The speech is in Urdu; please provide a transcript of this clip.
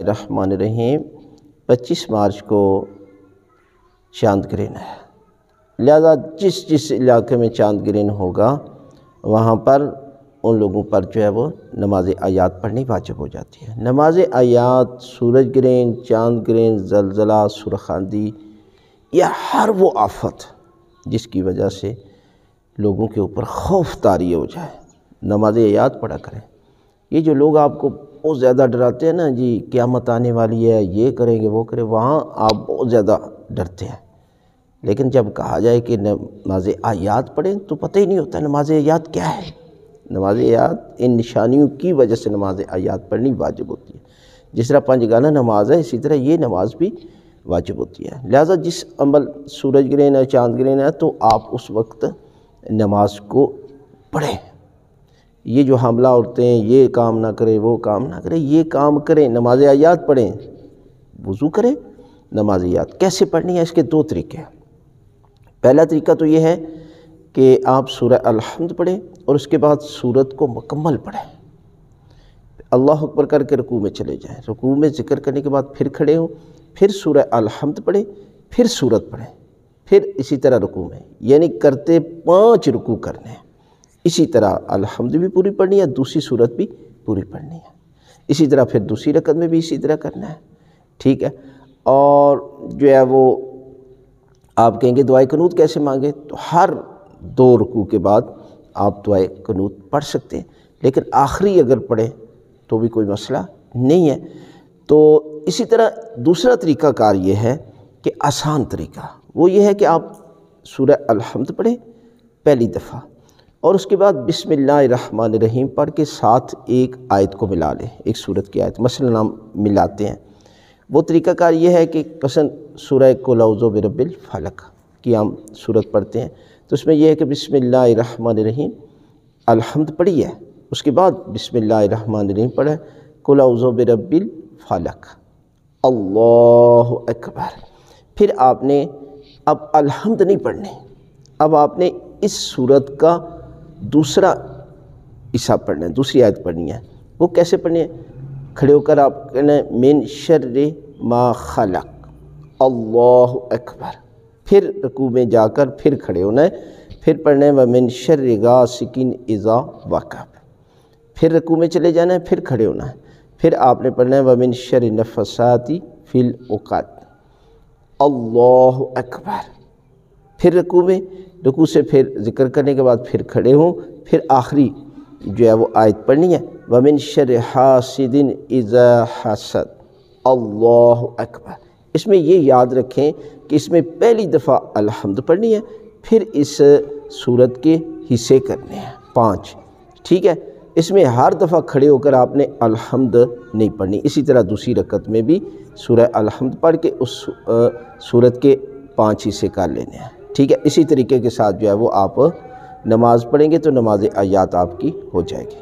الرحمن الرحیم 25 مارچ کو چاند گرہن ہے، لہذا جس علاقے میں چاند گرہن ہوگا وہاں پر ان لوگوں پر جو ہے وہ نماز آیات پڑھنی واجب ہو جاتی ہے۔ نماز آیات سورج گرہن، چاند گرہن، زلزلہ، سورخ آندھی یا ہر وہ آفت جس کی وجہ سے لوگوں کے اوپر خوف طاری ہو جائے، نماز آیات پڑھا کریں۔ یہ جو لوگ آپ کو بہت زیادہ ڈراتے ہیں نا جی قیامت آنے والی ہے، یہ کریں گے وہ کریں، وہاں آپ بہت زیادہ ڈرتے ہیں، لیکن جب کہا جائے کہ نماز آیات پڑھیں تو پتہ ہی نہیں ہوتا نماز آیات کیا ہے۔ نماز آیات ان نشانیوں کی وجہ سے نماز آیات پڑھنی واجب ہوتی ہے، جس طرح پنجگانہ نماز ہے اسی طرح یہ نماز بھی واجب ہوتی ہے۔ لہذا جس عمل سورج گرہن ہے، چاند گرہن ہے تو آپ اس وقت نماز کو پڑھیں۔ یہ جو حاملہ عورتیں یہ کام نہ کریں وہ کام نہ کریں، یہ کام کریں، نماز آیات پڑھیں، وضو کریں۔ نماز آیات کیسے پڑھنی ہے؟ اس کے 2 طریقے ہیں۔ پہلا طریقہ تو یہ ہے کہ آپ سورہ الحمد پڑھیں اور اس کے بعد سورت کو مکمل پڑھیں، اللہ اکبر کر کے رکوع میں چلے جائیں، رکوع میں ذکر کرنے کے بعد پھر کھڑے ہوں، پھر سورہ الحمد پڑھیں، پھر سورت پڑھیں، پھر اسی طرح رکوع میں، یعنی کرتے 5 رکوع کرنے ہیں۔ اسی طرح الحمد بھی پوری پڑھنی ہے، دوسری سورت بھی پوری پڑھنی ہے، اسی طرح پھر دوسری رکعت میں بھی اسی طرح کرنا ہے، ٹھیک ہے۔ اور جو ہے وہ آپ کہیں گے دعائے قنوت کیسے مانگے؟ تو ہر 2 رکوع کے بعد آپ دعائے قنوت پڑھ سکتے ہیں، لیکن آخری اگر پڑھیں تو بھی کوئی مسئلہ نہیں ہے۔ تو اسی طرح دوسرا طریقہ کار یہ ہے کہ آسان طریقہ وہ یہ ہے کہ آپ سورہ الحمد پڑھیں پہلی دفعہ اور اس کے بعد بسم اللہ الرحمن الرحیم پڑھ کے ساتھ ایک آیت کو ملا لیں، ایک سورت کی آیت، مثلا ہم ملاتے ہیں۔ وہ طریقہ کار یہ ہے کہ مثلا سورہ قل اعوذ برب الفلق کی ہم سورت پڑھتے ہیں تو اس میں یہ ہے کہ بسم اللہ الرحمن الرحیم الحمد پڑھی ہے، اس کے بعد بسم اللہ الرحمن الرحیم پڑھیں، قل اعوذ برب الفلق، اللہ اکبر۔ پھر آپ نے اب الحمد نہیں پڑھنے، اب آپ نے اس سورت کا دوسرا حصہ پڑھنا ہے، دوسری آیت پڑھنی ہے۔ وہ کیسے پڑھنی ہے؟ کھڑے ہو کر آپ کہنا ہے من شر ما خلق، اللہ اکبر، پھر رکوع میں جا کر پھر کھڑے ہونا ہے، پھر پڑھنا ہے ومن شر غاسق اذا وقب، پھر رکوع میں چلے جانا ہے، پھر کھڑے ہونا ہے، پھر آپ نے پڑھنا ہے ومن شر النفاثات فی العقد، اللہ اکبر، پھر رکوع میں، رکوع سے پھر ذکر کرنے کے بعد پھر کھڑے ہوں، پھر آخری جو ہے وہ آیت پڑھنی ہے ومن شر حاسد اذا حسد، اللہ اکبر۔ اس میں یہ یاد رکھیں کہ اس میں پہلی دفعہ الحمد پڑھنی ہے، پھر اس سورت کے حصے کرنے ہیں 5، ٹھیک ہے۔ اس میں ہر دفعہ کھڑے ہو کر آپ نے الحمد نہیں پڑھنی، اسی طرح دوسری رکعت میں بھی سورہ الحمد پڑھ کے اس سورت کے 5 حصے کر لینے ہیں، ٹھیک ہے۔ اسی طریقے کے ساتھ جو ہے وہ آپ نماز پڑھیں گے تو نماز آیات آپ کی ہو جائے گی۔